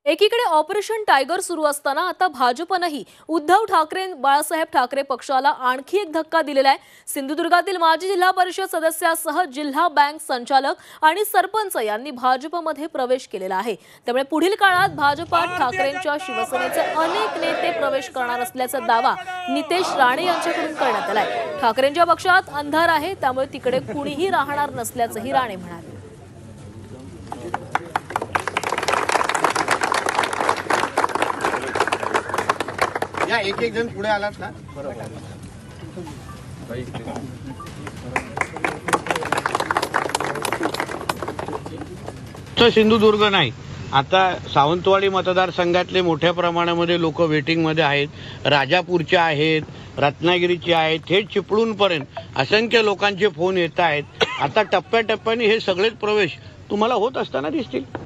एकीकडे operation tiger सुरू असताना आता भाजपनेही उद्धव ठाकरे बाळासाहेब ठाकरे पक्षाला आणखी एक धक्का दिलेला आहे। सिंधुदुर्गातील माजी जिल्हा परिषद सदस्यासह जिल्हा बँक संचालक आणि सरपंच यांनी भाजपमध्ये प्रवेश केलेला आहे। त्यामुळे पुढील काळात भाजपात ठाकरेंच्या शिवसेनेचे अनेक नेते प्रवेश करणार असल्याचा दावा नितेश राणे यांच्याकडून करण्यात आलाय। ठाकरेंच्या पक्षात अंधार आहे, त्यामुळे तिकडे कुणीही राहणार नसल्याचंही राणे म्हणाले। या एक एक जण पुढे आलात ना सिंधुदुर्ग नाही, आता सावंतवाडी मतदारसंघातले मोठ्या प्रमाणामध्ये लोक वेटिंग मध्ये आहेत, राजापूरचे आहेत, रत्नागिरीचे आहेत, थेट चिपळूणपर्यंत असंख्य लोकांचे फोन येत आहेत। आता टप्प्याटप्प्याने हे सगळेच प्रवेश तुम्हाला होत असताना दिसतील।